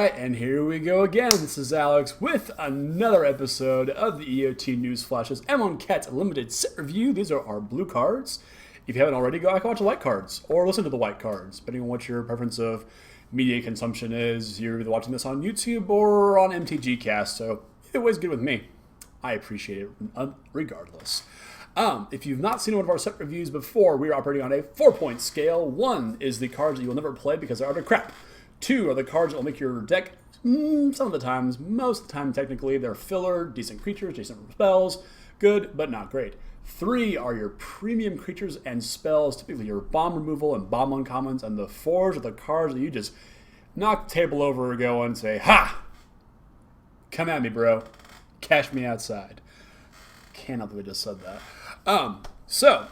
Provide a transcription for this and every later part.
Alright, and here we go again. This is Alex with another episode of the EOT News Flashes Amonket Limited Set Review. These are our blue cards. If you haven't already, go back and watch the white cards, or listen to the white cards, depending on what your preference of media consumption is. You're either watching this on YouTube or on MTG Cast, so either way's good with me. I appreciate it regardless. If you've not seen one of our set reviews before, we are operating on a 4-point scale. 1 is the cards that you will never play because they're utter crap. 2 are the cards that will make your deck, some of the times, most of the time technically, they're filler, decent creatures, decent spells, good, but not great. 3 are your premium creatures and spells, typically your bomb removal and bomb uncommons, and the 4s are the cards that you just knock the table over and go and say, ha! Come at me, bro. Cash me outside. Cannot believe I just said that. So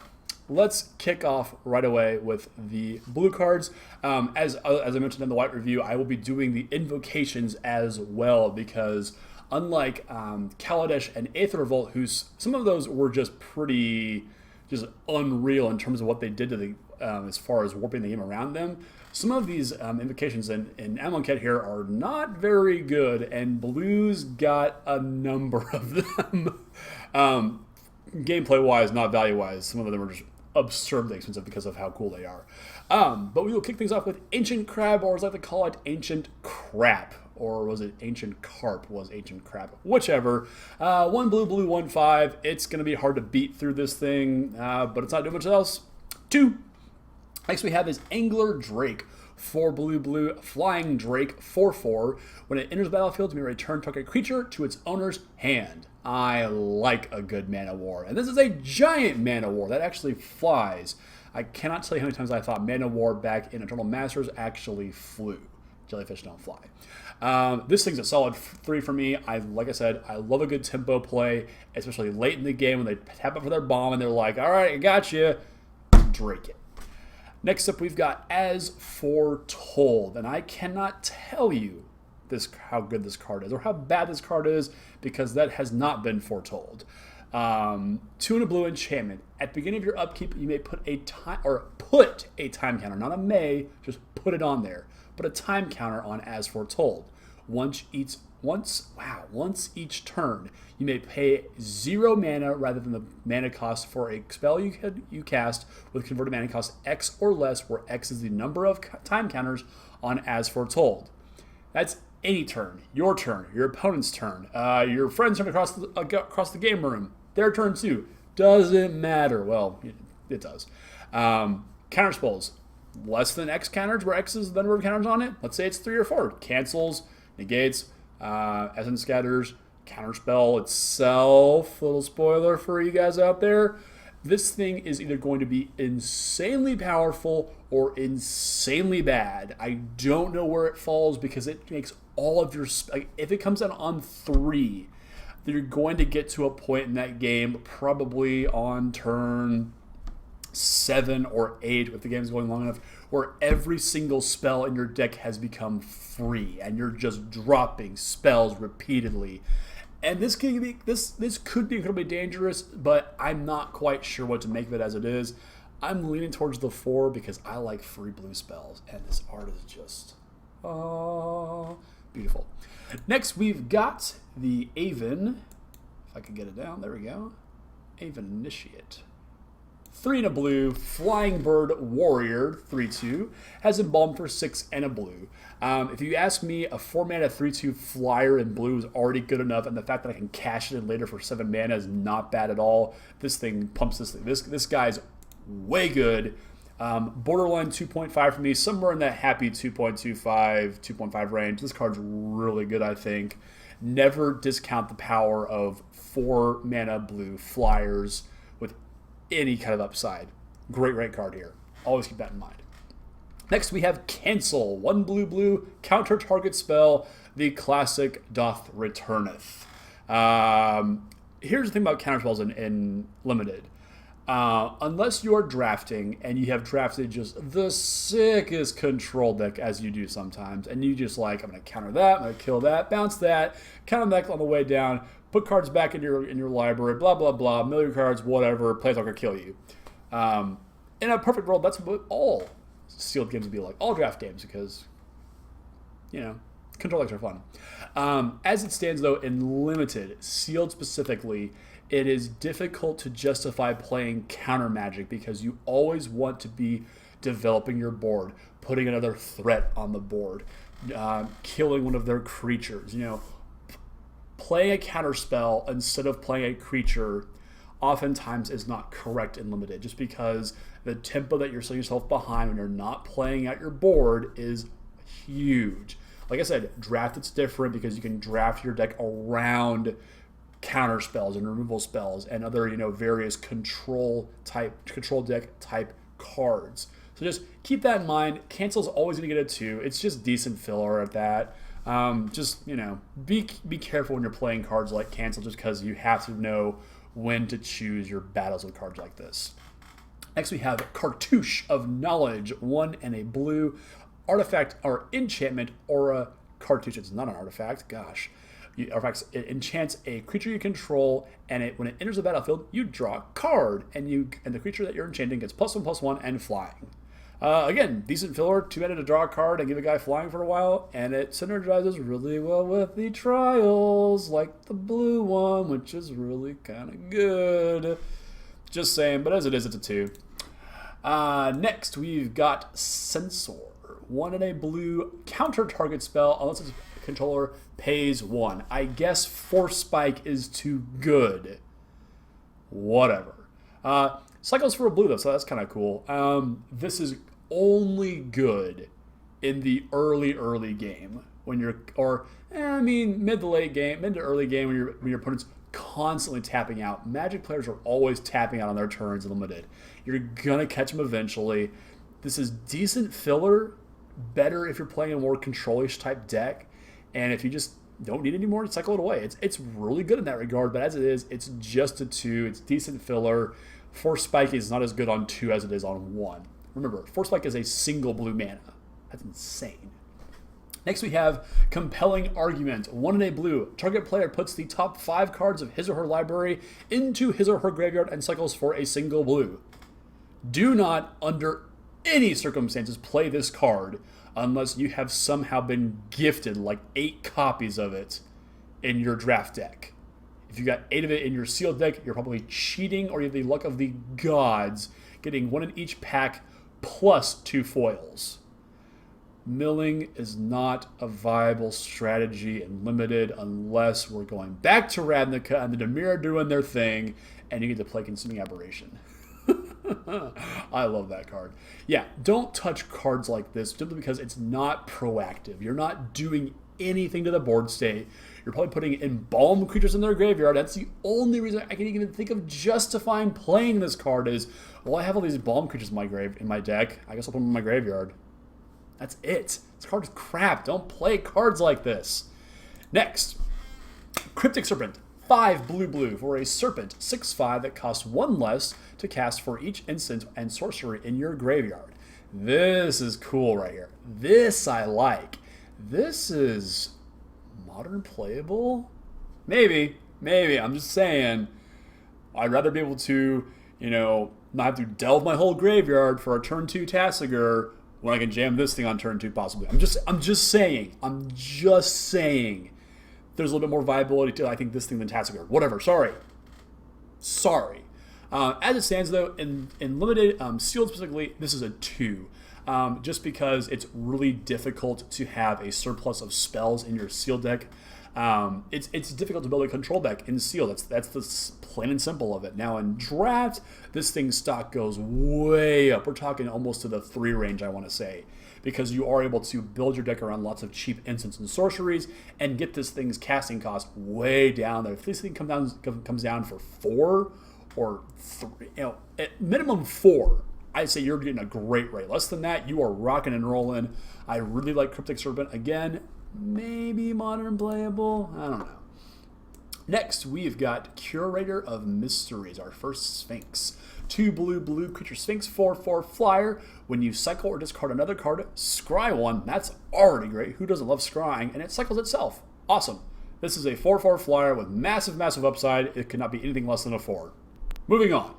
let's kick off right away with the blue cards. As I mentioned in the white review, I will be doing the invocations as well because unlike Kaladesh and Aether Revolt, some of those were just pretty unreal in terms of what they did to the as far as warping the game around them. Some of these invocations in Amonkhet here are not very good, and blue's got a number of them. Gameplay-wise, not value-wise, some of them are just absurdly expensive because of how cool they are. But we will kick things off with Ancient Crab, or as I like to call it, Ancient Crap. Or was it Ancient Carp? Was Ancient Crab. Whichever. 1 blue, 1/5. It's going to be hard to beat through this thing, but it's not doing much else. 2. Next we have is Angler Drake. 4 blue, Flying Drake, 4/4. When it enters the battlefield, you may return target creature to its owner's hand. I like a good mana war. And this is a giant mana war that actually flies. I cannot tell you how many times I thought mana war back in Eternal Masters actually flew. Jellyfish don't fly. This thing's a solid 3 for me. Like I said, I love a good tempo play, especially late in the game when they tap up for their bomb and they're like, all right, I got you. Drake it. Next up, we've got As Foretold, and I cannot tell you how good this card is or how bad this card is because that has not been foretold. 2 and a blue enchantment. At the beginning of your upkeep, you may put a time counter, not a may, just put it on there. Put a time counter on As Foretold. Once each turn, you may pay 0 mana rather than the mana cost for a spell you cast with converted mana cost X or less, where X is the number of time counters on As Foretold. That's any turn, your opponent's turn, your friend's turn across the game room, their turn too. Doesn't matter. Well, it does. Counter spells. Less than X counters, where X is the number of counters on it. Let's say it's 3 or 4. Cancels, negates, essence scatters, counterspell itself. Little spoiler for you guys out there. This thing is either going to be insanely powerful or insanely bad. I don't know where it falls because it makes all of your... if it comes out on 3, you're going to get to a point in that game, probably on turn 7 or 8, if the game's going long enough, where every single spell in your deck has become free, and you're just dropping spells repeatedly. And this could be incredibly dangerous, but I'm not quite sure what to make of it as it is. I'm leaning towards the 4 because I like free blue spells, and this art is just beautiful. Next, we've got the Aven. If I can get it down, there we go. Aven Initiate. 3 and a blue, Flying Bird Warrior, 3/2, has Embalm for 6 and a blue. If you ask me, a 4-mana 3/2 flyer in blue is already good enough, and the fact that I can cash it in later for 7 mana is not bad at all. This thing pumps this thing. This guy's way good. Borderline 2.5 for me, somewhere in that happy 2.25, 2.5 range. This card's really good, I think. Never discount the power of 4-mana blue flyers with any kind of upside. Great card here. Always keep that in mind. Next, we have Cancel. 1 blue, counter target spell. The classic doth returneth. Here's the thing about counter spells in Limited. Unless you're drafting and you have drafted just the sickest control deck, as you do sometimes, and you just like, I'm going to counter that, I'm going to kill that, bounce that, counter that on the way down, put cards back in your library, blah, blah, blah, mill your cards, whatever, Planeswalker kill you. In a perfect world, that's what all sealed games would be like. All draft games, because, control decks are fun. As it stands, though, in limited, sealed specifically, it is difficult to justify playing counter magic because you always want to be developing your board, putting another threat on the board, killing one of their creatures. Playing a counter spell instead of playing a creature oftentimes is not correct in limited, just because the tempo that you're setting yourself behind when you're not playing out your board is huge. Like I said, draft it's different because you can draft your deck around counter spells and removal spells and other various control deck type cards. So just keep that in mind. Cancel's always going to get a 2. It's just decent filler at that. Be careful when you're playing cards like cancel, just because you have to know when to choose your battles with cards like this. Next we have Cartouche of Knowledge, 1 and a blue. Artifact or enchantment aura cartouche. It's not an artifact. Gosh. Artifacts, it enchants a creature you control, and when it enters the battlefield, you draw a card, and the creature that you're enchanting gets +1/+1 and flying. Again, decent filler, 2 mana to draw a card and give a guy flying for a while, and it synergizes really well with the trials, like the blue one, which is really kind of good. Just saying, but as it is, it's a 2. Next, we've got Censor. 1 and a blue, counter target spell unless its controller pays 1. I guess Force Spike is too good. Whatever. Cycles for a blue, though, so that's kind of cool. This is only good in the early game when you're, mid to late game, mid to early game when your opponent's constantly tapping out. Magic players are always tapping out on their turns limited. You're gonna catch them eventually. This is decent filler, better if you're playing a more control-ish type deck, and if you just don't need any more, cycle it away. It's really good in that regard, but as it is, it's just a 2. It's decent filler. Force Spike is not as good on 2 as it is on 1. Remember, Force Spike is a single blue mana. That's insane. Next we have Compelling Argument. 1 and a blue. Target player puts the top 5 cards of his or her library into his or her graveyard and cycles for a single blue. Do not, under any circumstances, play this card unless you have somehow been gifted like 8 copies of it in your draft deck. If you got 8 of it in your sealed deck, you're probably cheating, or you have the luck of the gods getting 1 in each pack plus 2 foils. Milling is not a viable strategy in limited unless we're going back to Ravnica and the Dimir are doing their thing and you get to play Consuming Aberration. I love that card. Yeah, don't touch cards like this simply because it's not proactive. You're not doing anything to the board state. You're probably putting embalmed creatures in their graveyard. That's the only reason I can even think of justifying playing this card is, well, I have all these embalmed creatures in my deck. I guess I'll put them in my graveyard. That's it. This card is crap. Don't play cards like this. Next, Cryptic Serpent. 5 blue for a serpent, 6/5 that costs 1 less to cast for each instant and sorcery in your graveyard. This is cool right here. This I like. This is modern playable? Maybe. I'm just saying. I'd rather be able to, not have to delve my whole graveyard for a turn 2 Tasigur when I can jam this thing on turn 2 possibly. I'm just saying. There's a little bit more viability to, I think, this thing than Tasigur. Whatever. Sorry. As it stands, though, in limited, sealed specifically, this is a 2. Just because it's really difficult to have a surplus of spells in your sealed deck. It's difficult to build a control deck in sealed. That's the plain and simple of it. Now in draft, this thing's stock goes way up. We're talking almost to the 3 range, I want to say, because you are able to build your deck around lots of cheap instants and sorceries and get this thing's casting cost way down there. If this thing comes down for 4 or 3, at minimum 4, I'd say you're getting a great rate. Less than that, you are rocking and rolling. I really like Cryptic Serpent. Again, maybe modern playable. I don't know. Next, we've got Curator of Mysteries, our first Sphinx. 2 blue creature Sphinx, 4/4 flyer. When you cycle or discard another card, scry 1. That's already great. Who doesn't love scrying? And it cycles itself. Awesome. This is a 4/4 flyer with massive upside. It could not be anything less than a 4. Moving on.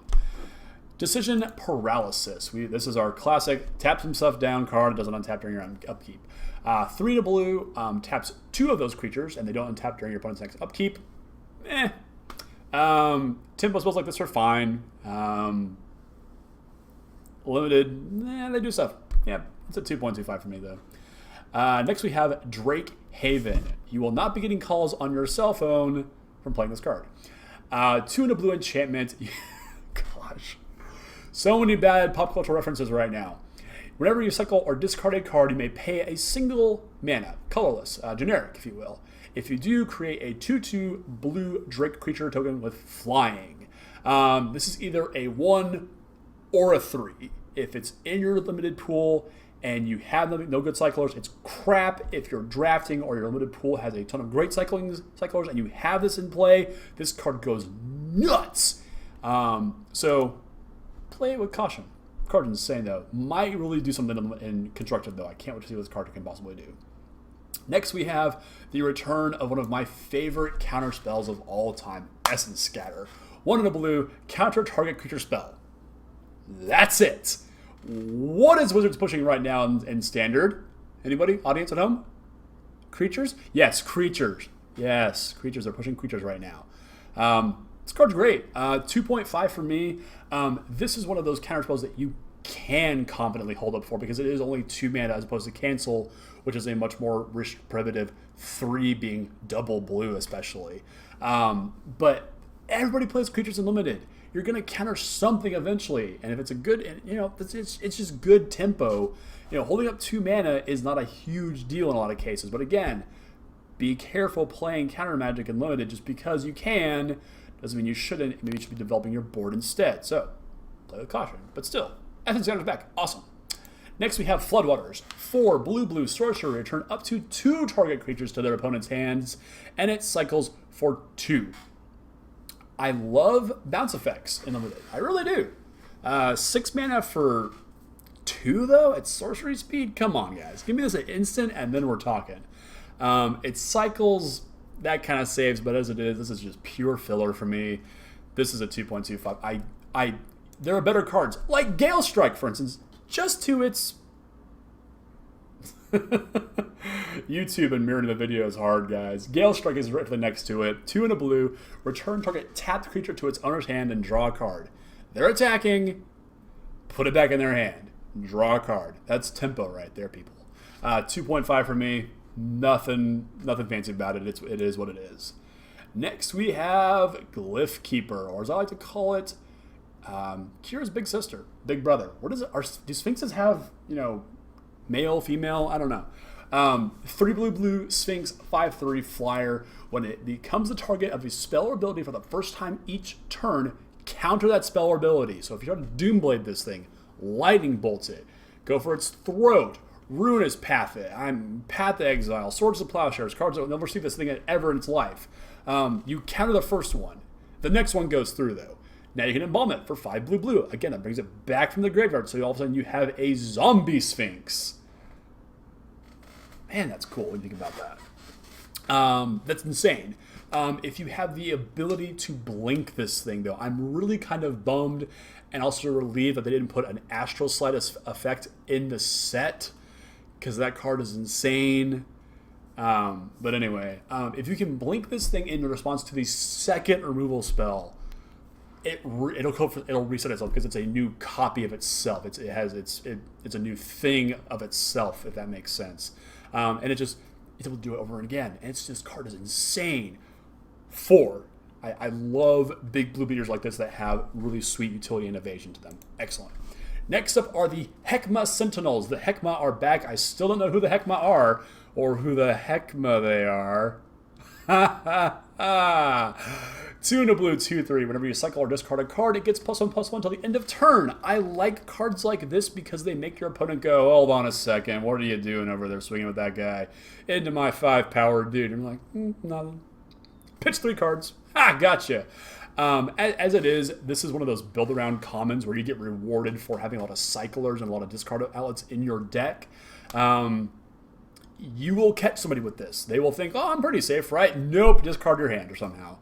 Decision Paralysis. This is our classic tap some stuff down card. It doesn't untap during your upkeep. 3 to blue, taps 2 of those creatures, and they don't untap during your opponent's next upkeep. Tempo spells like this are fine. Limited, they do stuff. Yeah, it's a 2.25 for me, though. Next, we have Drake Haven. You will not be getting calls on your cell phone from playing this card. 2 and a blue enchantment. Gosh. So many bad pop culture references right now. Whenever you cycle or discard a card, you may pay a single mana, colorless, generic, if you will. If you do, create a 2/2 blue Drake creature token with flying. This is either a 1 or a 3. If it's in your limited pool and you have no good cyclers, it's crap. If you're drafting or your limited pool has a ton of great cyclers and you have this in play, this card goes nuts. So play it with caution. The card's insane, though. Might really do something in constructive, though. I can't wait to see what this card can possibly do. Next, we have the return of one of my favorite counter spells of all time, Essence Scatter. 1 in a blue, counter target creature spell. That's it. What is Wizards pushing right now in Standard? Anybody? Audience at home? Creatures? Yes, creatures. Yes, creatures. They're pushing creatures right now. This card's great. 2.5 for me. This is one of those counter spells that you can confidently hold up for because it is only 2 mana as opposed to Cancel, which is a much more risk prohibitive 3 being double blue especially. But everybody plays creatures in limited. You're going to counter something eventually, and if it's a good, it's just good tempo. Holding up 2 mana is not a huge deal in a lot of cases. But again, be careful playing counter magic in limited. Just because you can doesn't mean you shouldn't. Maybe you should be developing your board instead. So play with caution. But still, Essence Scatter's back. Awesome. Next, we have Floodwaters. 4 blue sorcery. Return up to 2 target creatures to their opponent's hands, and it cycles for 2. I love bounce effects in limited. I really do. 6 mana for 2, though, at sorcery speed? Come on, guys. Give me this at instant, and then we're talking. It cycles, that kind of saves, but as it is, this is just pure filler for me. This is a 2.25. There are better cards, like Gale Strike, for instance, just to its... YouTube and mirroring the video is hard, guys. Gale Strike is directly next to it. 2 in a blue. Return target tapped creature to its owner's hand and draw a card. They're attacking. Put it back in their hand. Draw a card. That's tempo right there, people. 2.5 for me. Nothing fancy about it. It is what it is. Next, we have Glyph Keeper, or as I like to call it, Kira's big sister, big brother. Do Sphinxes have, male, female? I don't know. 3 blue Sphinx, 5/3 flyer. When it becomes the target of a spell or ability for the first time each turn, counter that spell or ability. So if you try to Doomblade this thing, lightning bolts it, go for its throat, Ruinous Path it, Path to Exile, Swords to Plowshares, cards that will never see this thing ever in its life. You counter the first one. The next one goes through, though. Now you can embalm it for 5 blue. Again, that brings it back from the graveyard, so all of a sudden you have a zombie Sphinx. Man, that's cool when you think about that. That's insane. If you have the ability to blink this thing, though, I'm really kind of bummed and also relieved that they didn't put an Astral Slide effect in the set, because that card is insane. But anyway, if you can blink this thing in response to the second removal spell, it'll reset itself because it's a new copy of itself. It's a new thing of itself, if that makes sense. And it's able to do it over and again. And this card is insane. 4. I love big blue beaters like this that have really sweet utility and evasion to them. Excellent. Next up are the Heckma Sentinels. The Heckma are back. I still don't know who the Heckma are or who the Heckma they are. Ha ha ha. 2 in a blue, 2/3. Whenever you cycle or discard a card, it gets +1/+1 until the end of turn. I like cards like this because they make your opponent go, hold on a second, what are you doing over there swinging with that guy? Into my 5 power dude. And I'm like, nothing. Pitch 3 cards. Ha, gotcha. As it is, this is one of those build-around commons where you get rewarded for having a lot of cyclers and a lot of discard outlets in your deck. You will catch somebody with this. They will think, oh, I'm pretty safe, right? Nope, discard your hand or somehow.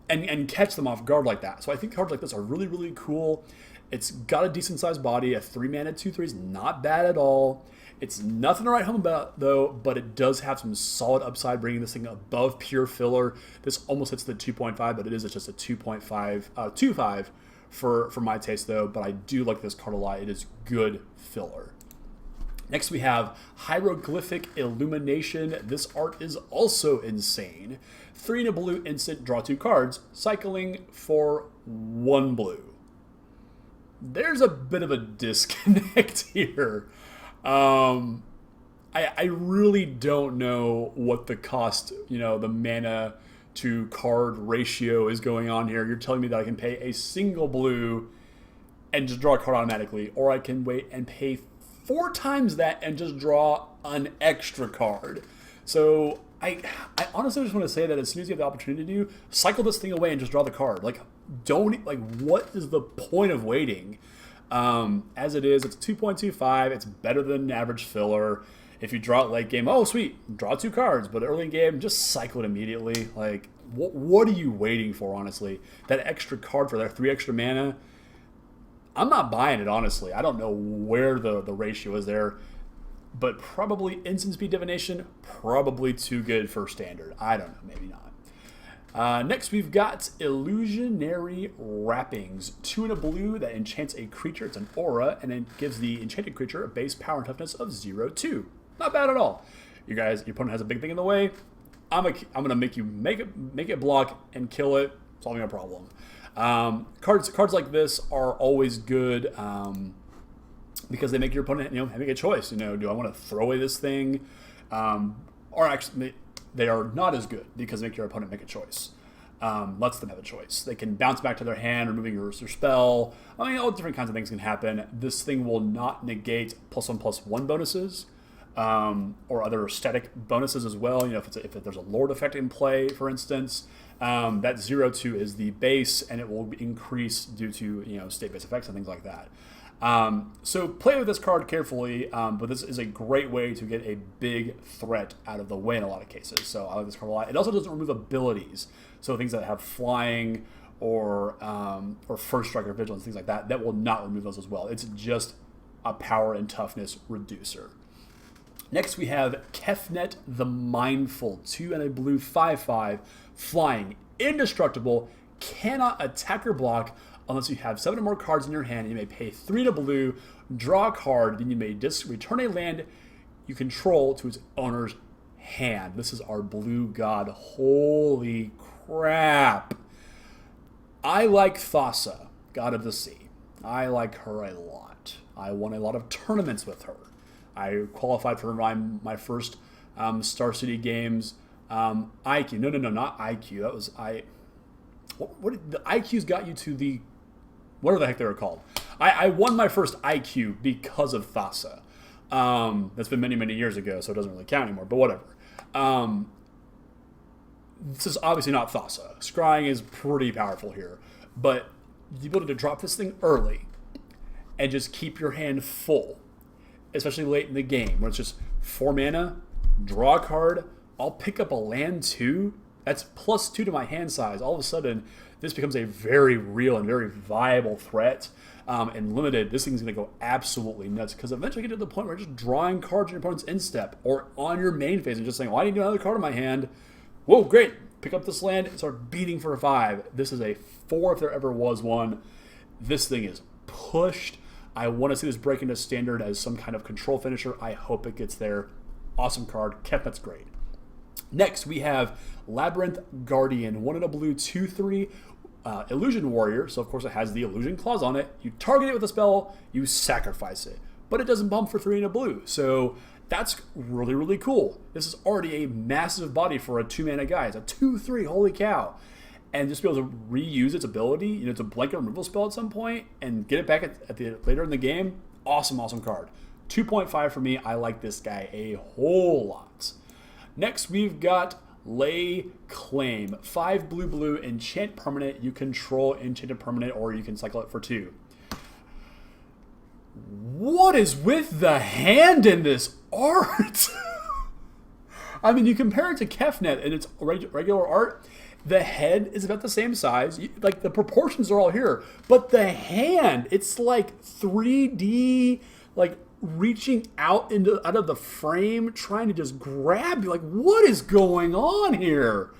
and catch them off guard like that. So I think cards like this are really, really cool. It's got a decent sized body. A 3-mana 2/3 is not bad at all. It's nothing to write home about, though, but it does have some solid upside, bringing this thing above pure filler. This almost hits the 2.5, but it is just a 2.5 for my taste, though. But I do like this card a lot. It is good filler. Next, we have Hieroglyphic Illumination. This art is also insane. 3 and a blue instant, draw 2 cards, cycling for 1 blue. There's a bit of a disconnect here. I really don't know what the cost, the mana to card ratio is going on here. You're telling me that I can pay a single blue and just draw a card automatically, or I can wait and pay 4 times that and just draw an extra card. So I honestly just want to say that as soon as you have the opportunity to cycle this thing away and just draw the card. What is the point of waiting? As it is, it's 2.25. It's better than an average filler. If you draw it late game, oh sweet, draw 2 cards. But early in game, just cycle it immediately. Like, what are you waiting for? Honestly, that extra card for that 3 extra mana, I'm not buying it. Honestly, I don't know where the ratio is there, but probably instant speed divination, probably too good for standard. I don't know, maybe not. Next, we've got Illusionary Wrappings. 2 and a blue that enchants a creature. It's an aura, and it gives the enchanted creature a base power and toughness of 0/2. Not bad at all. Your opponent has a big thing in the way. I'm gonna make it block and kill it, solving a problem. Cards like this are always good because they make your opponent make a choice. Do I want to throw away this thing, or actually they are not as good because they make your opponent make a choice. Lets them have a choice. They can bounce back to their hand, removing your spell. All different kinds of things can happen. This thing will not negate +1/+1 bonuses, or other static bonuses as well. If there's a Lord effect in play, for instance, that 0/2 is the base, and it will increase due to state-based effects and things like that. So play with this card carefully, but this is a great way to get a big threat out of the way in a lot of cases. So I like this card a lot. It also doesn't remove abilities, so things that have flying or first strike or vigilance, things like that, that will not remove those as well. It's just a power and toughness reducer. Next, we have Kefnet the Mindful. 2 and a blue 5/5, flying, indestructible, cannot attack or block unless you have 7 or more cards in your hand. You may pay 3 and a blue, draw a card, then you may return a land you control to its owner's hand. This is our blue god. Holy crap. I like Thassa, god of the sea. I like her a lot. I won a lot of tournaments with her. I qualified for my first Star City Games IQ. No, not IQ. That was What the IQs got you to the whatever the heck they were called. I won my first IQ because of Thassa. That's been many, many years ago, so it doesn't really count anymore. But whatever. This is obviously not Thassa. Scrying is pretty powerful here, but the ability to drop this thing early and just keep your hand full, especially late in the game, where it's just 4 mana, draw a card, I'll pick up a land too. That's +2 to my hand size. All of a sudden, this becomes a very real and very viable threat. And limited, this thing's going to go absolutely nuts, because eventually you get to the point where you're just drawing cards on your opponent's instep or on your main phase and just saying, well, I need another card in my hand. Whoa, great. Pick up this land and start beating for a 5. This is a 4 if there ever was one. This thing is pushed. I want to see this break into standard as some kind of control finisher. I hope it gets there. Awesome card. Kefnet's great. Next, we have Labyrinth Guardian. 1 and a blue, 2/3. Illusion Warrior, so of course it has the Illusion Clause on it. You target it with a spell, you sacrifice it. But it doesn't bump for 3 and a blue, so that's really, really cool. This is already a massive body for a 2-mana guy. It's a 2/3, holy cow. And just be able to reuse its ability, it's a blanket removal spell at some point, and get it back later in the game. Awesome, awesome card. 2.5 for me. I like this guy a whole lot. Next, we've got Lay Claim. 5 blue, enchant permanent. You control enchanted permanent, or you can cycle it for 2. What is with the hand in this art? I mean, you compare it to Kefnet and its regular art, The head is about the same size. Like, the proportions are all here. But the hand, it's like 3D, like reaching out of the frame, trying to just grab you. Like, what is going on here?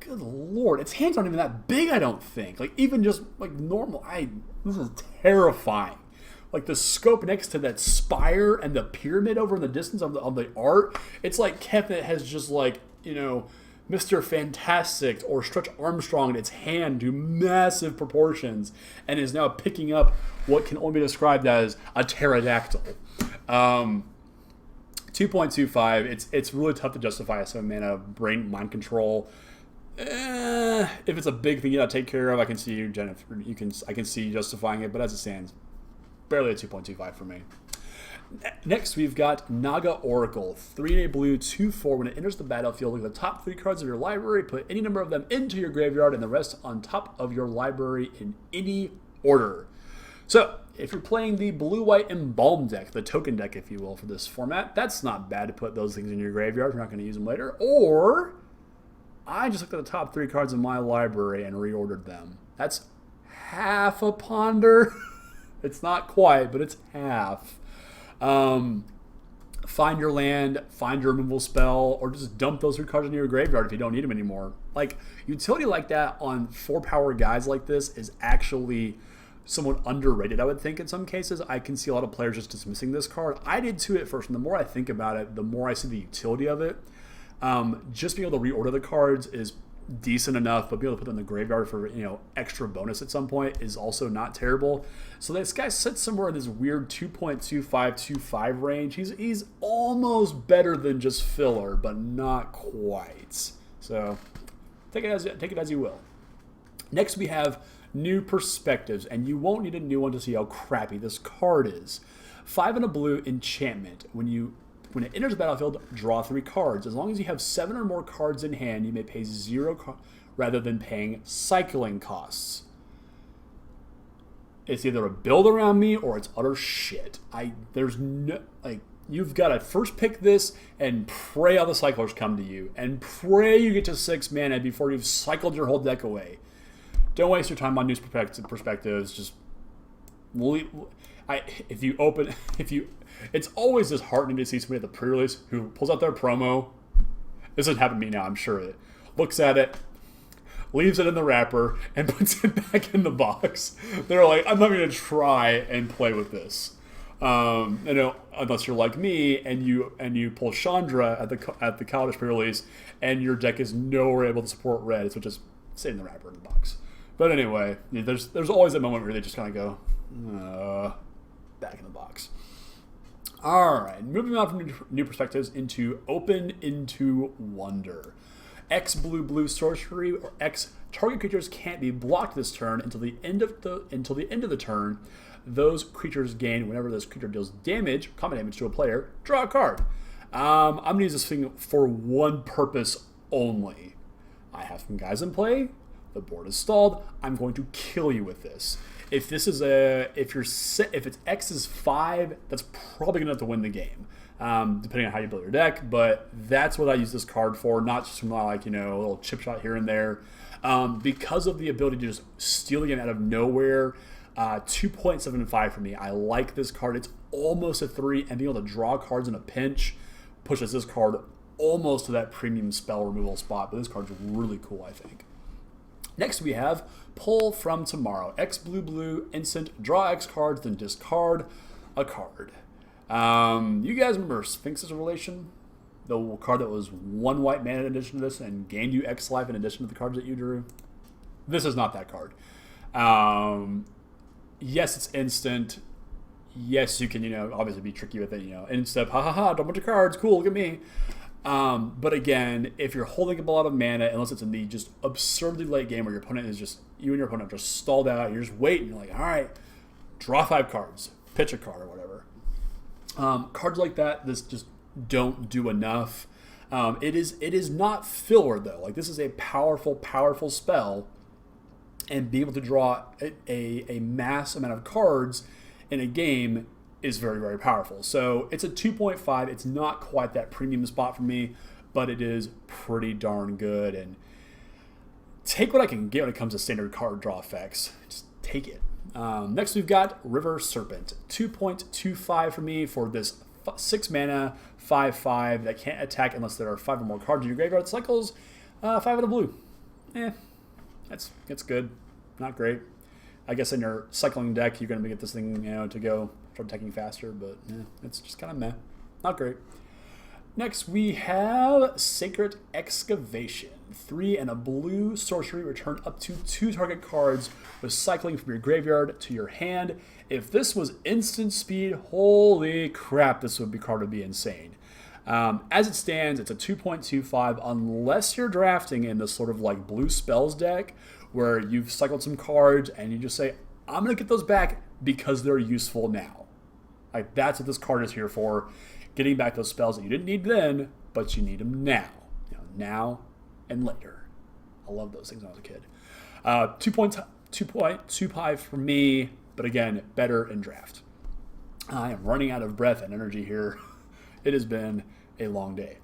Good Lord. Its hands aren't even that big, I don't think. Like, even just like normal. This is terrifying. Like, the scope next to that spire and the pyramid over in the distance of the art, it's like Kevin has just, like, Mr. Fantastic or Stretch Armstrong in its hand to massive proportions and is now picking up what can only be described as a pterodactyl. 2.25, it's really tough to justify a 7-mana brain mind control. If it's a big thing you gotta take care of, I can see you, Jennifer. I can see you justifying it, but as it stands, barely a 2.25 for me. Next, we've got Naga Oracle. 3 blue, 2/4. When it enters the battlefield, look at the top 3 cards of your library, put any number of them into your graveyard, and the rest on top of your library in any order. So, if you're playing the blue-white Embalm deck, the token deck, if you will, for this format, that's not bad to put those things in your graveyard if you're not going to use them later. Or, I just looked at the top 3 cards of my library and reordered them. That's half a ponder. It's not quite, but it's half. Find your land, find your removal spell, or just dump those 3 cards into your graveyard if you don't need them anymore. Like, utility like that on 4-power guys like this is actually somewhat underrated, I would think, in some cases. I can see a lot of players just dismissing this card. I did too at first, and the more I think about it, the more I see the utility of it. Just being able to reorder the cards is decent enough, but being able to put them in the graveyard for extra bonus at some point is also not terrible. So this guy sits somewhere in this weird 2.2525 range. He's almost better than just filler, but not quite. So take it as you will. Next we have New Perspectives, and you won't need a new one to see how crappy this card is. 5 and a blue enchantment. When it enters the battlefield, draw 3 cards. As long as you have 7 or more cards in hand, you may pay 0 rather than paying cycling costs. It's either a build around me or it's utter shit. You've got to first pick this and pray all the cyclers come to you, and pray you get to 6 mana before you've cycled your whole deck away. Don't waste your time on New Perspectives. Just it's always disheartening to see somebody at the pre-release who pulls out their promo. This doesn't happen to me now, I'm sure. It looks at it, leaves it in the wrapper, and puts it back in the box. They're like, I'm not going to try and play with this. Unless you're like me and you pull Chandra at the Kaladesh pre-release, and your deck is nowhere able to support red, so just stay in the wrapper in the box. But anyway, there's always that moment where they just kind of go, back in the box. Alright, moving on from New Perspectives into Open into Wonder. X blue sorcery, or X target creatures can't be blocked this turn until the end of the turn. Those creatures gain whenever this creature deals common damage to a player. Draw a card. I'm gonna use this thing for one purpose only. I have some guys in play. The board is stalled. I'm going to kill you with this. If it's X is 5, that's probably gonna have to win the game, depending on how you build your deck. But that's what I use this card for, not just from a little chip shot here and there. Because of the ability to just steal the game out of nowhere. 2.75 for me. I like this card. It's almost a 3, and being able to draw cards in a pinch pushes this card almost to that premium spell removal spot. But this card's really cool, I think. Next we have Pull from Tomorrow. X blue instant, draw X cards, then discard a card. You guys remember Sphinx's Relation? The card that was 1 white mana in addition to this and gained you X life in addition to the cards that you drew? This is not that card. Yes, it's instant. Yes, you can, obviously be tricky with it, instep, don't bunch of cards, cool, look at me. But again, if you're holding up a lot of mana, unless it's in the just absurdly late game where you and your opponent are just stalled out, you're just waiting, you're like, all right, draw 5 cards, pitch a card or whatever. Cards like that, this just don't do enough. It is not filler though. Like, this is a powerful spell, and being able to draw a mass amount of cards in a game is very, very powerful. So it's a 2.5. It's not quite that premium spot for me, but it is pretty darn good. And take what I can get when it comes to standard card draw effects. Just take it. Next, we've got River Serpent. 2.25 for me for this 6 mana, 5/5 that can't attack unless there are 5 or more cards in your graveyard. Cycles 5 of the blue. That's good. Not great. I guess in your cycling deck, you're going to get this thing, to go start attacking faster, but it's just kind of meh. Not great. Next, we have Sacred Excavation. 3 and a blue sorcery. Return up to 2 target cards with cycling from your graveyard to your hand. If this was instant speed, holy crap, this card would be insane. As it stands, it's a 2.25 unless you're drafting in this sort of like blue spells deck where you've cycled some cards and you just say, I'm going to get those back because they're useful now. Like, that's what this card is here for. Getting back those spells that you didn't need then, but you need them now. Now and later. I love those things when I was a kid. 2.25 for me, but again, better in draft. I am running out of breath and energy here. It has been a long day.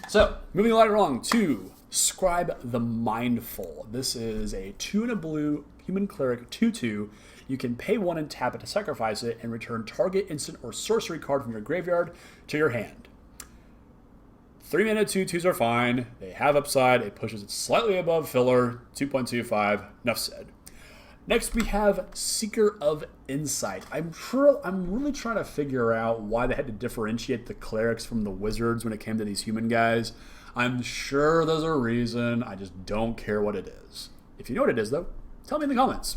So, moving right along to Scribe the Mindful. This is a 2 and a blue human cleric 2/2. You can pay 1 and tap it to sacrifice it and return target instant or sorcery card from your graveyard to your hand. 3 mana 2/2s are fine. They have upside. It pushes it slightly above filler. 2.25. Enough said. Next, we have Seeker of Insight. I'm really trying to figure out why they had to differentiate the clerics from the wizards when it came to these human guys. I'm sure there's a reason. I just don't care what it is. If you know what it is, though, tell me in the comments.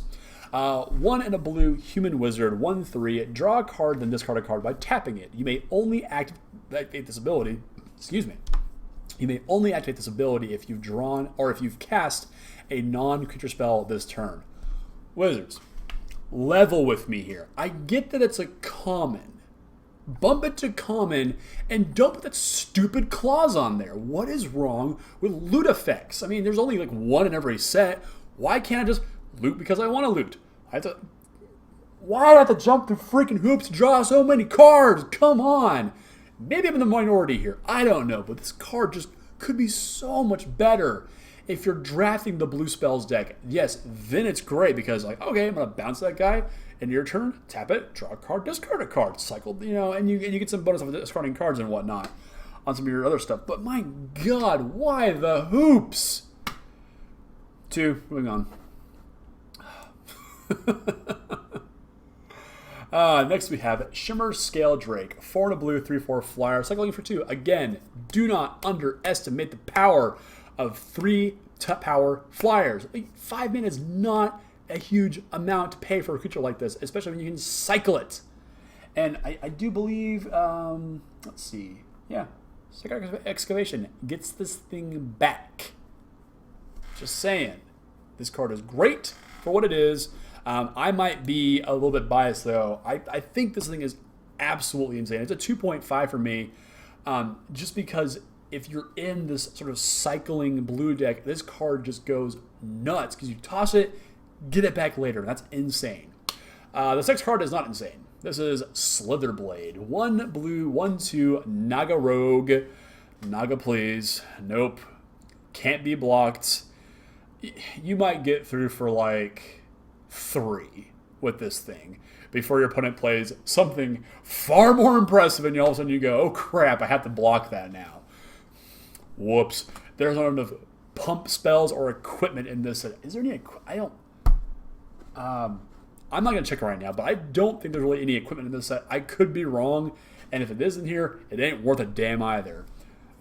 1 and a blue human wizard, 1/3. Draw a card, then discard a card by tapping it. You may only activate this ability. You may only activate this ability if you've drawn or if you've cast a non-creature spell this turn. Wizards, level with me here. I get that it's a common. Bump it to common and don't put that stupid clause on there. What is wrong with loot effects? I mean, there's only like 1 in every set. Why can't I just loot because I want to loot? Why do I have to jump through freaking hoops to draw so many cards? Come on. Maybe I'm in the minority here. I don't know, but this card just could be so much better if you're drafting the blue spells deck. Yes, then it's great because like, okay, I'm going to bounce that guy. In your turn, tap it, draw a card, discard a card, cycle, and you get some bonus of discarding cards and whatnot on some of your other stuff. But my God, why the hoops? 2, moving on. Next we have Shimmer Scale Drake. 4 and a blue, 3/4 flyer, cycling for 2. Again, do not underestimate the power of 3 power flyers. 5 mana is not a huge amount to pay for a creature like this, especially when you can cycle it. And I do believe, let's see, yeah, Sacred Excavation gets this thing back. Just saying. This card is great for what it is. I might be a little bit biased, though. I think this thing is absolutely insane. It's a 2.5 for me, just because if you're in this sort of cycling blue deck, this card just goes nuts because you toss it, get it back later. That's insane. This next card is not insane. This is Slitherblade. 1 blue, 1/2, Naga Rogue. Naga, please. Nope. Can't be blocked. You might get through for like 3 with this thing before your opponent plays something far more impressive and all of a sudden you go, oh crap, I have to block that now. Whoops. There's not enough pump spells or equipment in this. Is there any? I'm not going to check it right now, but I don't think there's really any equipment in this set. I could be wrong, and if it isn't here, it ain't worth a damn either.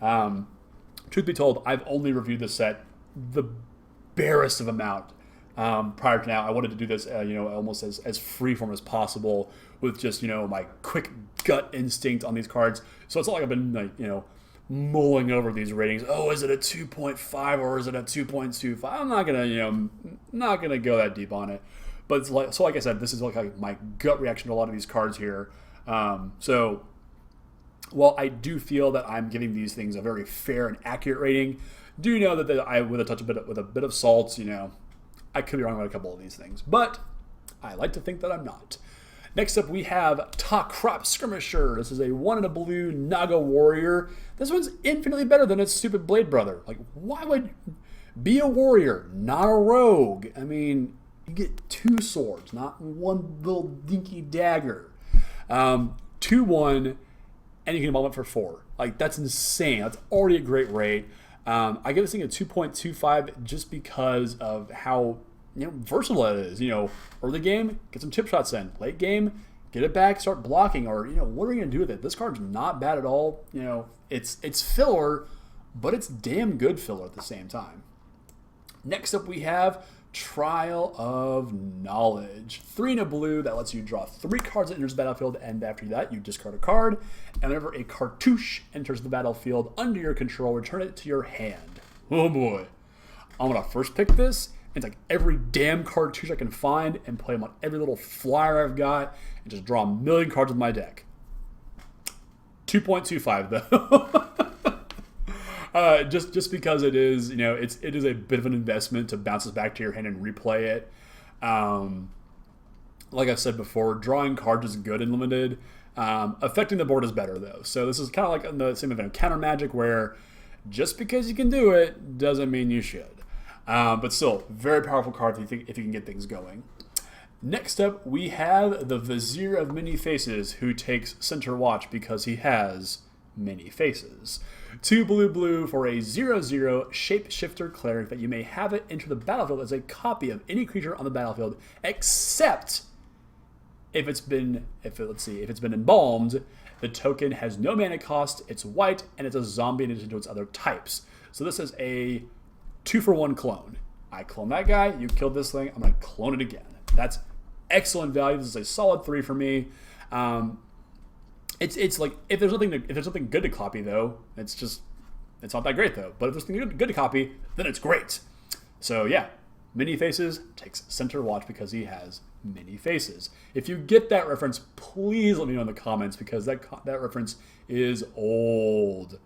Truth be told, I've only reviewed this set the barest of amount prior to now. I wanted to do this, almost as freeform as possible with just, my quick gut instinct on these cards. So it's not like I've been, mulling over these ratings. Oh, is it a 2.5 or is it a 2.25? I'm not gonna go that deep on it. But it's like I said, this is like my gut reaction to a lot of these cards here. So while I do feel that I'm giving these things a very fair and accurate rating, do know that I with a bit of salt, I could be wrong about a couple of these things, but I like to think that I'm not. Next up, we have Takrop Skirmisher. This is a 1 and a blue Naga Warrior. This one's infinitely better than its stupid Blade Brother. Like, why would Be a warrior, not a rogue. I mean, you get 2 swords, not one little dinky dagger. 2/1, and you can evolve it for 4. Like, that's insane. That's already a great rate. I give this thing a 2.25 just because of how versatile it is. Early game, get some chip shots in. Late game, get it back, start blocking, or what are you gonna do with it? This card's not bad at all. It's filler, but it's damn good filler at the same time. Next up, we have Trial of Knowledge. 3 in a blue that lets you draw 3 cards that enters the battlefield, and after that, you discard a card. And whenever a cartouche enters the battlefield under your control, return it to your hand. Oh boy. I'm gonna first pick this, and take every damn cartouche I can find and play them on every little flyer I've got, and just draw a million cards with my deck. 2.25 though. Just because it is, it is a bit of an investment to bounce it back to your hand and replay it. Like I said before, drawing cards is good in limited. Affecting the board is better though. So this is kind of like in the same event, counter magic, where just because you can do it doesn't mean you should. But still, very powerful card if you can get things going. Next up, we have the Vizier of Many Faces, who takes center watch because he has many faces. 2 blue for a 0/0 shapeshifter cleric that you may have it enter the battlefield as a copy of any creature on the battlefield, except if it's been embalmed. The token has no mana cost, it's white, and it's a zombie in addition to its other types. So this is a 2-for-1 clone. I clone that guy, you killed this thing, I'm going to clone it again. That's excellent value. This is a solid 3 for me. It's like if there's something good to copy though, it's not that great though. But if there's something good to copy, then it's great. So yeah, Many Faces takes center watch because he has many faces. If you get that reference, please let me know in the comments because that reference is old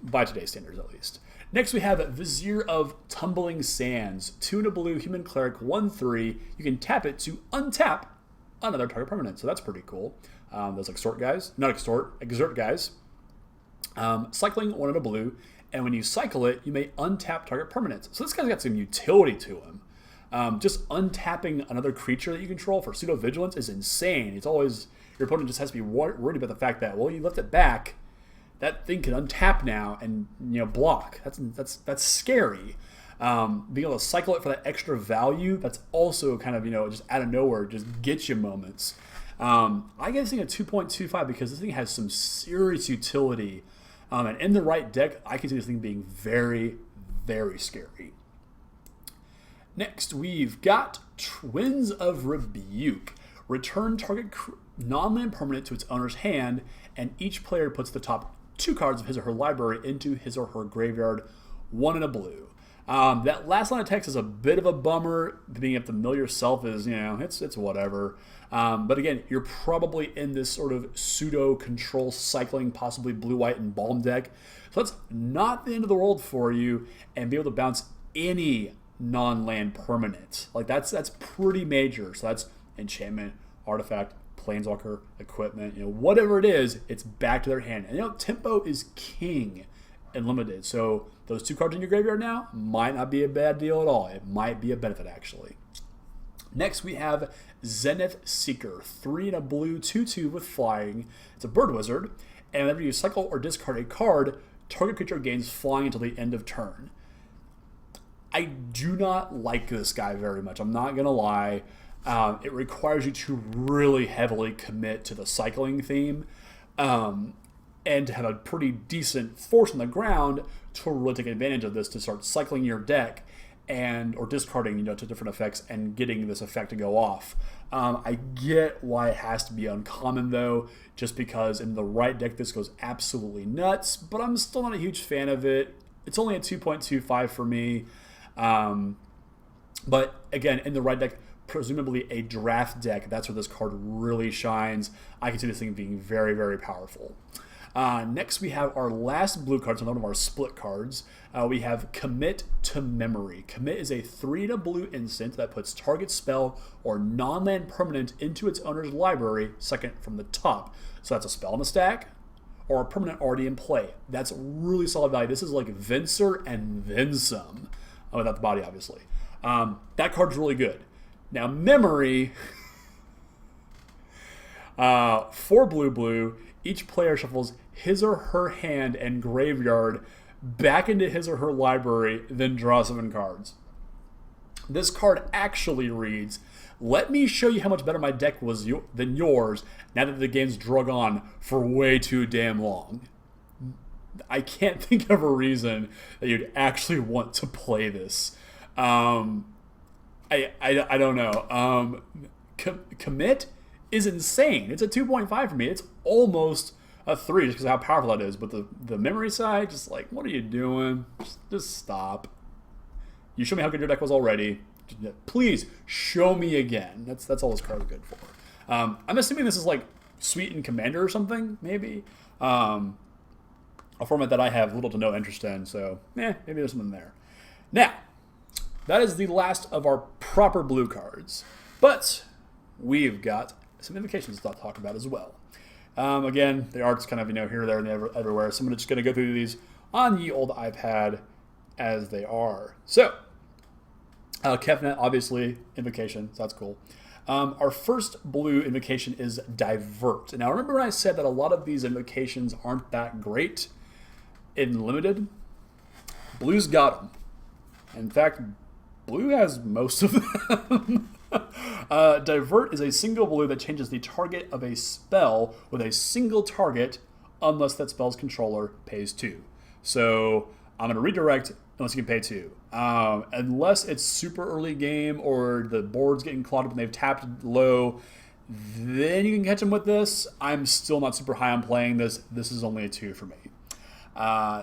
by today's standards at least. Next we have Vizier of Tumbling Sands. 2 in a blue, human cleric, 1/3. You can tap it to untap another target permanent. So that's pretty cool. Those extort guys. Cycling 1 in a blue. And when you cycle it, you may untap target permanents. So this guy's got some utility to him. Just untapping another creature that you control for pseudo vigilance is insane. It's always, your opponent just has to be worried about the fact that, well, you left it back. That thing can untap now and block. That's scary. Being able to cycle it for that extra value, that's also kind of just out of nowhere, just gets you moments. I give this thing a 2.25 because this thing has some serious utility. And in the right deck, I can see this thing being very, very scary. Next, we've got Twins of Rebuke. Return target non-land permanent to its owner's hand, and each player puts the top 2 cards of his or her library into his or her graveyard, 1 in a blue. That last line of text is a bit of a bummer. Being able to mill yourself is, it's whatever. But again, you're probably in this sort of pseudo control cycling, possibly blue-white and balm deck. So that's not the end of the world for you, and be able to bounce any non-land permanent. Like that's pretty major. So that's enchantment, artifact, planeswalker, equipment, whatever it is, it's back to their hand. And tempo is king and limited. So those 2 cards in your graveyard now might not be a bad deal at all. It might be a benefit actually. Next we have Zenith Seeker, 3 in a blue, 2/2 with flying. It's a bird wizard, and whenever you cycle or discard a card, target creature gains flying until the end of turn. I do not like this guy very much. I'm not gonna lie. It requires you to really heavily commit to the cycling theme, and to have a pretty decent force on the ground to really take advantage of this, to start cycling your deck or discarding to different effects and getting this effect to go off. I get why it has to be uncommon though, just because in the right deck this goes absolutely nuts, but I'm still not a huge fan of it. It's only a 2.25 for me. But again, in the right deck, presumably a draft deck, that's where this card really shines. I can see this thing being very, very powerful. Next, we have our last blue card, so one of our split cards. We have Commit to Memory. Commit is a 3 in a blue instant that puts target spell or non-land permanent into its owner's library, second from the top. So that's a spell in the stack or a permanent already in play. That's really solid value. This is like Venser and then some. without the body, obviously. That card's really good. Now, Memory, for blue, each player shuffles his or her hand and graveyard back into his or her library, then draw 7 cards. This card actually reads, let me show you how much better my deck was than yours now that the game's drug on for way too damn long. I can't think of a reason that you'd actually want to play this. I don't know. Commit is insane. It's a 2.5 for me. It's almost a 3 just because of how powerful that is. But the memory side, just like, what are you doing? Just stop. You showed me how good your deck was already. Please show me again. That's all this card is good for. I'm assuming this is like Sweet and Commander or something, maybe. A format that I have little to no interest in, so maybe there's something there. Now, that is the last of our proper blue cards. But we've got some invocations to talk about as well. Again, the art's kind of, here, there, and everywhere. So I'm just going to go through these on the old iPad as they are. So, Kefnet, obviously, invocation, so that's cool. Our first blue invocation is Divert. Now, remember when I said that a lot of these invocations aren't that great in Limited? Blue's got them. In fact, blue has most of them. Divert is a single blue that changes the target of a spell with a single target unless that spell's controller pays 2. So I'm going to redirect unless you can pay 2. Unless it's super early game or the board's getting clogged up and they've tapped low, then you can catch them with this. I'm still not super high on playing this. This is only a 2 for me.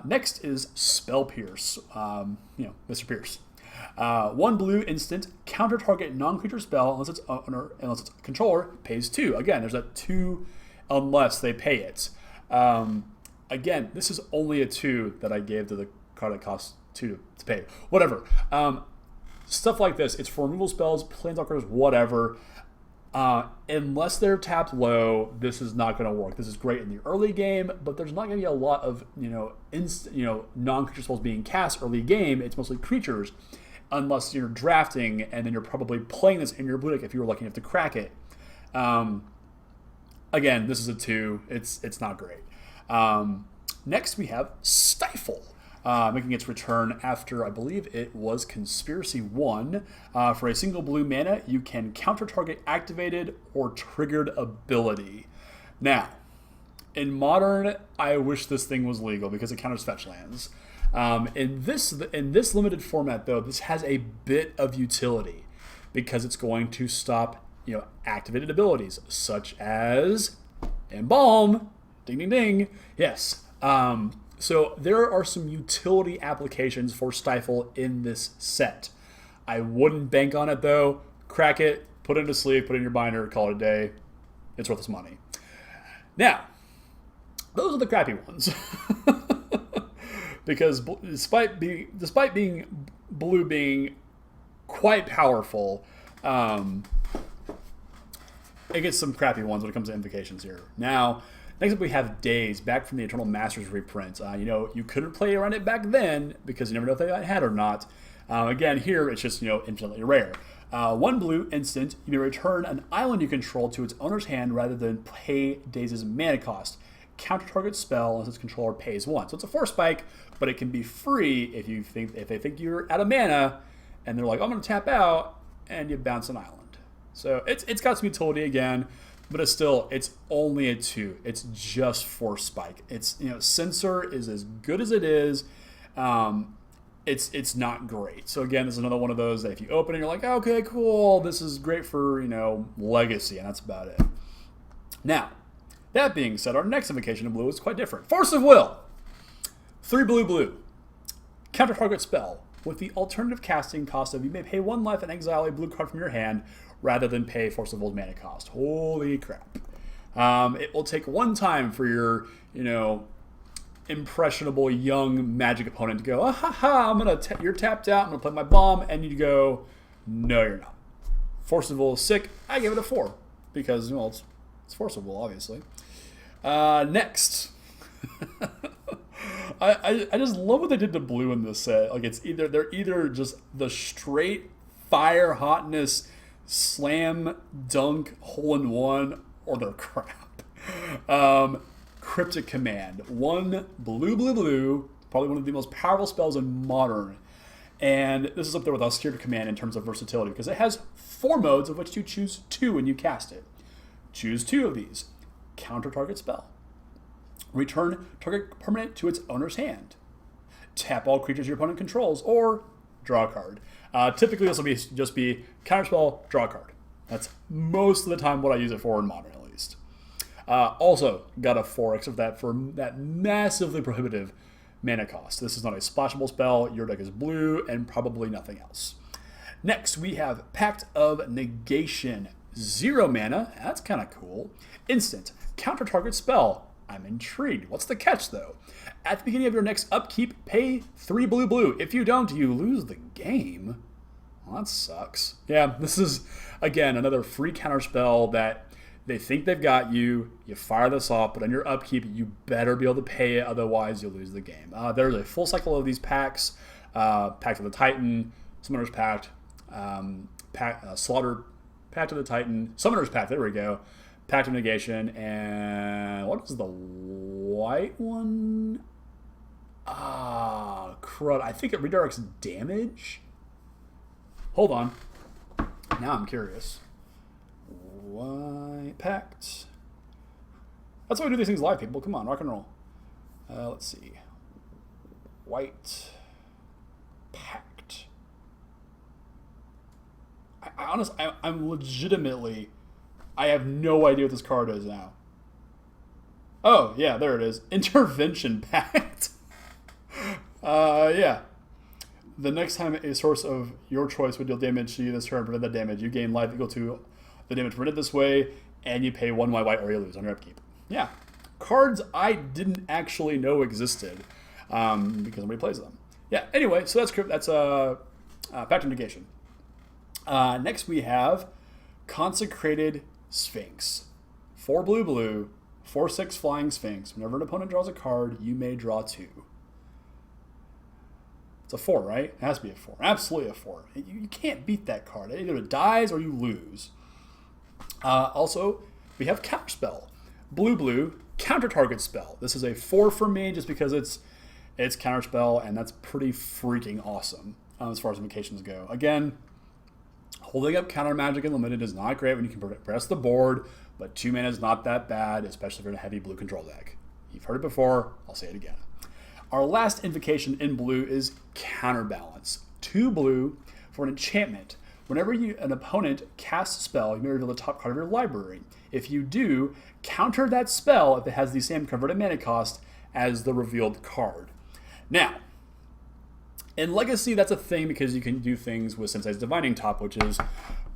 Next is Spell Pierce. Mr. Pierce. 1 blue instant, counter target non-creature spell unless its controller pays 2. Again, there's that 2 unless they pay it. Again, this is only a 2 that I gave to the card that costs 2 to pay. Whatever. Stuff like this. It's for removal spells, planeswalkers, whatever. Unless they're tapped low, this is not going to work. This is great in the early game, but there's not going to be a lot of non-creature spells being cast early game. It's mostly creatures, unless you're drafting, and then you're probably playing this in your blue deck if you were lucky enough to crack it. Again, this is a 2. It's not great. Next, we have Stifle. Making its return after, I believe it was Conspiracy 1. For a single blue mana, you can counter target activated or triggered ability. Now, in Modern, I wish this thing was legal because it counters fetch lands. In this limited format, though, this has a bit of utility because it's going to stop activated abilities such as Embalm. Ding, ding, ding. Yes. So there are some utility applications for Stifle in this set. I wouldn't bank on it, though. Crack it, put it in a sleeve, put it in your binder, call it a day. It's worth its money. Now, those are the crappy ones. Because despite being blue being quite powerful, it gets some crappy ones when it comes to invocations here. Now, next up we have Daze, back from the Eternal Masters reprint. You couldn't play around it back then because you never know if they had or not. Again, here it's just, infinitely rare. 1 blue instant, you may return an island you control to its owner's hand rather than pay Daze's mana cost. Counter target spell unless its controller pays 1. So it's a 4 spike, but it can be free if they think you're out of mana, and they're like, I'm going to tap out, and you bounce an island. So it's got some utility again. But it's only a 2. It's just 4 spike. It's Censor is as good as it is. It's not great. So again, this is another one of those that if you open it, you're like, okay, cool. This is great for Legacy, and that's about it. Now, that being said, our next invocation of blue is quite different. Force of Will. 3 blue. Counter target spell. With the alternative casting cost of you may pay 1 life and exile a blue card from your hand rather than pay Force of Will's mana cost. Holy crap. It will take 1 time for your, impressionable young Magic opponent to go, you're tapped out, I'm going to play my bomb, and you go, no, you're not. Force of Will is sick. I give it a 4 because, it's Force of Will, obviously. Next. I just love what they did to blue in this set. Like they're either just the straight fire hotness slam dunk hole in one, or they're crap. Cryptic Command, one blue, probably one of the most powerful spells in Modern, and this is up there with Austere Command in terms of versatility because it has 4 modes of which you choose 2 when you cast it. Choose 2 of these. Counter target spell. Return target permanent to its owner's hand. Tap all creatures your opponent controls, or draw a card. Typically, this will just be counterspell, draw a card. That's most of the time what I use it for in Modern, at least. Also, got a 4x of that for that massively prohibitive mana cost. This is not a splashable spell. Your deck is blue, and probably nothing else. Next, we have Pact of Negation. 0 mana. That's kind of cool. Instant. Counter target spell. I'm intrigued. What's the catch, though? At the beginning of your next upkeep, pay 3 blue. If you don't, you lose the game. Well, that sucks. Yeah, this is, again, another free counter spell that they think they've got you. You fire this off, but on your upkeep, you better be able to pay it, otherwise you'll lose the game. There's a full cycle of these packs. Pact of the Titan, Summoner's Pact, Slaughter, Pact of the Titan, Summoner's Pact, there we go. Pact of Negation, and what is the white one? Crud. I think it redirects damage. Hold on. Now I'm curious. White Pact. That's why we do these things live, people. Come on, rock and roll. Let's see. White Pact. I'm legitimately... I have no idea what this card is now. Oh, yeah, there it is. Intervention Pact. Yeah. The next time a source of your choice would deal damage to you this turn, prevent that damage, you gain life equal to the damage prevented this way, and you pay 1 white or you lose on your upkeep. Yeah. Cards I didn't actually know existed because nobody plays them. Yeah, anyway, so that's Pact of Negation. Next we have Consecrated Sphinx. 4 blue, 4/6 flying Sphinx. Whenever an opponent draws a card, you may draw 2. It's a 4, right? It has to be a 4. Absolutely a 4. You can't beat that card. Either it dies or you lose. Also, we have Counterspell. Blue, counter target spell. This is a 4 for me just because it's Counterspell, and that's pretty freaking awesome as far as invocations go. Again, holding up counter magic in limited is not great when you can press the board, but 2 mana is not that bad, especially if you're in a heavy blue control deck. You've heard it before, I'll say it again. Our last invocation in blue is Counterbalance. 2 blue for an enchantment. Whenever an opponent casts a spell, you may reveal the top card of your library. If you do, counter that spell if it has the same converted mana cost as the revealed card. Now, in Legacy, that's a thing because you can do things with Sensei's Divining Top, which is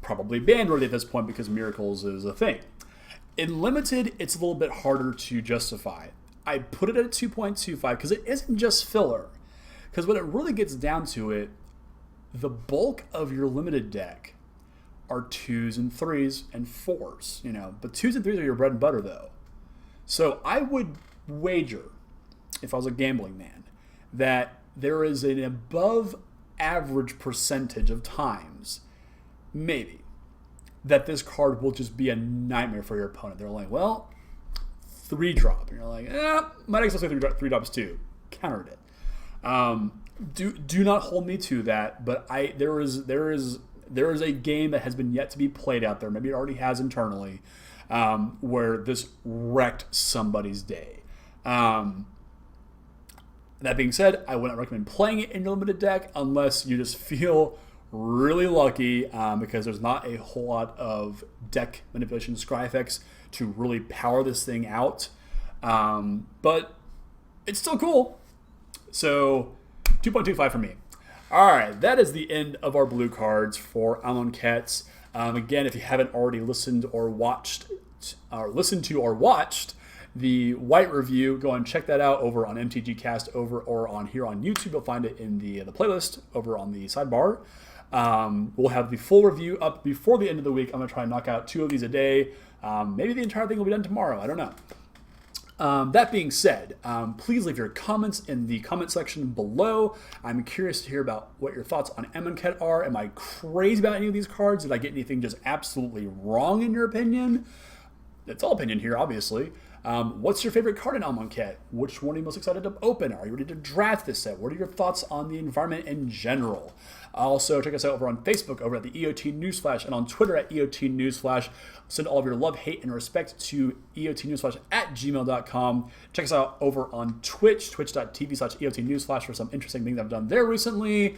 probably ban-worthy at this point because Miracles is a thing. In Limited, it's a little bit harder to justify. I put it at 2.25 because it isn't just filler. Because when it really gets down to it, the bulk of your Limited deck are 2s and 3s and 4s, But 2s and 3s are your bread and butter, though. So I would wager, if I was a gambling man, that there is an above average percentage of times, maybe, that this card will just be a nightmare for your opponent. They're like, well, 3-drop. And you're like, might actually say 3 drops too. Countered it. Do not hold me to that, but there is a game that has been yet to be played out there, maybe it already has internally, where this wrecked somebody's day. That being said, I wouldn't recommend playing it in your limited deck unless you just feel really lucky, because there's not a whole lot of deck manipulation scry effects to really power this thing out. But it's still cool. So 2.25 for me. All right, that is the end of our blue cards for Amonkhet. Again, if you haven't already listened to or watched the white review, go and check that out over on MTG Cast or on here on YouTube. You'll find it in the playlist over on the sidebar. We'll have the full review up before the end of the week. I'm going to try and knock out 2 of these a day. Maybe the entire thing will be done tomorrow. I don't know. That being said, please leave your comments in the comment section below. I'm curious to hear about what your thoughts on Amonket are. Am I crazy about any of these cards? Did I get anything just absolutely wrong in your opinion? It's all opinion here, obviously. What's your favorite card in Amonkhet? Which one are you most excited to open? Are you ready to draft this set? What are your thoughts on the environment in general? Also, check us out over on Facebook, over at the EOT Newsflash, and on Twitter at EOT Newsflash. Send all of your love, hate, and respect to eotnewsflash@gmail.com. Check us out over on Twitch, twitch.tv/EOT Newsflash for some interesting things I've done there recently.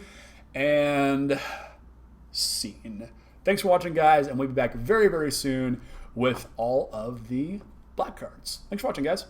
And scene. Thanks for watching, guys, and we'll be back very, very soon with all of the black cards. Thanks for watching, guys.